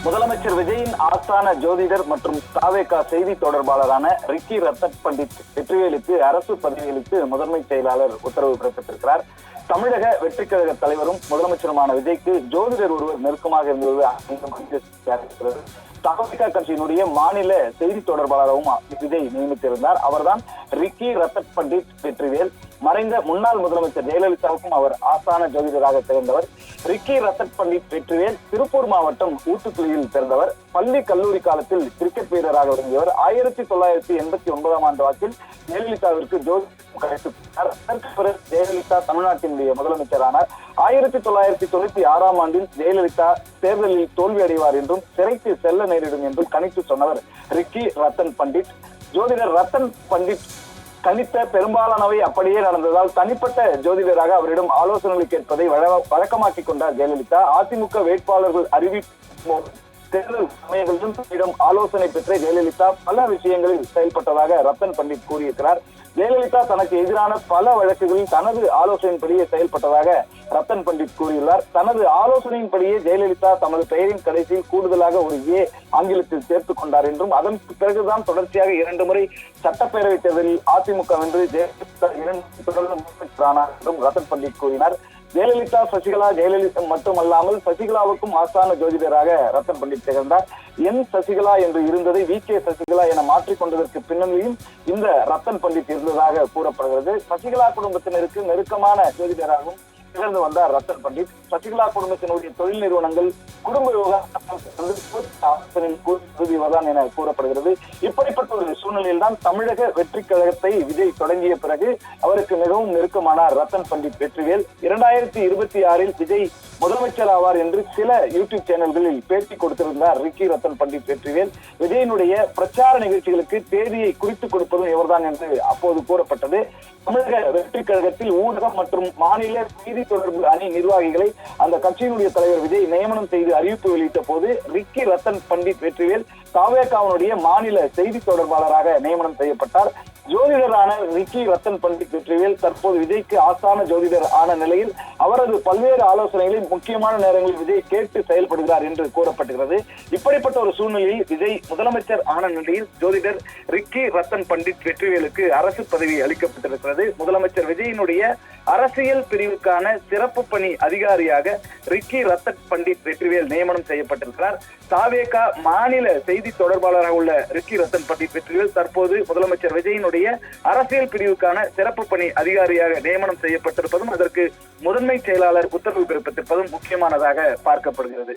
முதலமைச்சர் விஜயின் ஆஸ்தான ஜோதிடர் மற்றும் தாவேகா செய்தி தொடர்பாளரான ரிக்கி ரத்தன் பண்டிட் வெற்றிவேலுக்கு அரசு பதவியளித்து முதன்மை செயலாளர் உத்தரவு பிறப்பித்திருக்கிறார். தமிழக வெற்றிக் கழக தலைவரும் முதலமைச்சருமான விஜய்க்கு ஜோதிடர் ஒருவர் நெருக்கமாக இருந்தது. தாவேகா கட்சியினுடைய மாநில செய்தி தொடர்பாளராகவும் விஜய் நியமித்திருந்தார். அவர்தான் ரிக்கி ரத்தன் பண்டிட் வெற்றிவேல். மறைந்த முன்னாள் முதலமைச்சர் ஜெயலலிதாவுக்கும் அவர் ஆஸ்தான ஜோதிடராக திகழ்ந்தவர். ரிக்கி ரத்தன் பண்டிட் வெற்றிவேல் திருப்பூர் மாவட்டம் ஊத்துக்குளியில் பிறந்தவர். பள்ளி கல்லூரி காலத்தில் கிரிக்கெட் வீரராக விளங்கியவர். 1989 ஆண்டு வாக்கில் ஜெயலலிதாவிற்கு ஜோதிடம் கிடைத்தார். அதற்கு பிறகு ஜெயலலிதா தமிழ்நாட்டினுடைய முதலமைச்சரானார். 1996 ஆண்டில் ஜெயலலிதா தேர்தலில் தோல்வி அடைவார் என்றும் சிறைக்கு செல்ல நேரிடும் என்றும் கணித்து சொன்னவர் ரிக்கி ரத்தன் பண்டிட். ஜோதிடர் ரத்தன் பண்டிட் கணித்த பெரும்பாலானவை அப்படியே நடந்ததால் தனிப்பட்ட ஜோதிடராக அவரிடம் ஆலோசனைகளை கேட்பதை வழக்கமாக்கிக் கொண்டார் ஜெயலலிதா. அதிமுக வேட்பாளர்கள் அறிவிப்பு தேர்தல் சமயங்களிலும் ஆலோசனை பெற்ற ஜெயலலிதா பல விஷயங்களில் செயல்பட்டதாக ரத்தன் பண்டிட் கூறியிருக்கிறார். ஜெயலலிதா தனக்கு எதிரான பல வழக்குகளில் தனது ஆலோசனையின்படியே செயல்பட்டதாக ரத்தன் பண்டிட் கூறியுள்ளார். தனது ஆலோசனையின்படியே ஜெயலலிதா தமது பெயரின் கடைசியில் கூடுதலாக ஒரு ஏ ஆங்கிலத்தில் சேர்த்துக் கொண்டார் என்றும் அதன் பிறகுதான் தொடர்ச்சியாக 2 முறை சட்டப்பேரவை தேர்தலில் அதிமுக வென்று ஜெயலலிதா 2 தொடர்ந்து முதலமைச்சரானார் என்றும் ரத்தன் பண்டிட் கூறினார். ஜெயலலிதா ஜெயலலிதா மட்டுமல்லாமல் சசிகலாவுக்கும் ஆஸ்தான ஜோதிடராக ரத்தன் பண்டிட் திகழ்ந்தார். என் சசிகலா என்று இருந்ததை வி.கே. சசிகலா என மாற்றிக்கொண்டதற்கு பின்னணியும் இந்த ரத்தன் பண்டிட் இருந்ததாக கூறப்படுகிறது. சசிகலா குடும்பத்தினருக்கு நெருக்கமான ஜோதிடராகவும் திகழ்ந்து வந்தார் ரத்தன் பண்டிட். சசிகலா குடும்பத்தினுடைய தொழில் நிறுவனங்கள் குடும்ப விவகாரத்தான் என கூறப்படுகிறது. இப்படிப்பட்ட ஒரு சூழ்நிலையில் தான் தமிழக வெற்றி கழகத்தை விஜய் தொடங்கிய பிறகு அவருக்கு மிகவும் நெருக்கமானார் ரத்தன் பண்டிட் வெற்றிவேல். 2026 விஜய் முதலமைச்சர் ஆவார் என்று சில யூடியூப் சேனல்களில் பேட்டி கொடுத்திருந்தார் ரிக்கி ரத்தன் பண்டிட் வெற்றிவேல். விஜயனுடைய பிரச்சார நிகழ்ச்சிகளுக்கு தேதியை குறித்துக் கொடுப்பதும் இவர்தான் என்று அப்போது கூறப்பட்டது. தமிழக வெற்றி கழகத்தில் ஊடகம் மற்றும் மாநில செய்தி தொடர்பு அணி நிர்வாகிகளை அந்த கட்சியினுடைய தலைவர் விஜய் நியமனம் செய்து அறிவிப்பு வெளியிட்ட போது ரிக்கி ரத்தன் பண்டிட் வெற்றிவேல் தாவேகாவினுடைய மாநில செய்தி தொடர்பாளராக நியமனம் செய்யப்பட்டார். ஜோதிடரான ரிக்கி ரத்தன் பண்டிட் வெற்றிவேல் தற்போது விஜய்க்கு ஆஸ்தான ஜோதிடர் ஆன நிலையில் அவரது பல்வேறு ஆலோசனைகளை முக்கியமான நேரங்களில் விஜய் கேட்டு செயல்படுகிறார் என்று கூறப்படுகிறது. இப்படிப்பட்ட ஒரு சூழ்நிலையில் விஜய் முதலமைச்சர் ஆன நிலையில் ஜோதிடர் ரிக்கி ரத்தன் பண்டிட் வெற்றிவேலுக்கு அரசு பதவி அளிக்கப்பட்டிருக்கிறது. முதலமைச்சர் விஜயினுடைய அரசியல் பிரிவுக்கான சிறப்பு பணி அதிகாரியாக ரிக்கி ரத்தன் பண்டிட் வெற்றிவேல் நியமனம் செய்யப்பட்டிருக்கிறார். தாவேகா மாநில செய்தி தொடர்பாளராக உள்ள ரிக்கி ரத்தன் பண்டிட் வெற்றிவேல் தற்போது முதலமைச்சர் விஜயினுடைய அரசியல் பிரிவுக்கான சிறப்பு பணி அதிகாரியாக நியமனம் செய்யப்பட்டிருப்பதும் அதற்கு முதன்மை செயலாளர் உத்தரவு பிறப்பித்திருப்பதும் முக்கியமானதாக பார்க்கப்படுகிறது.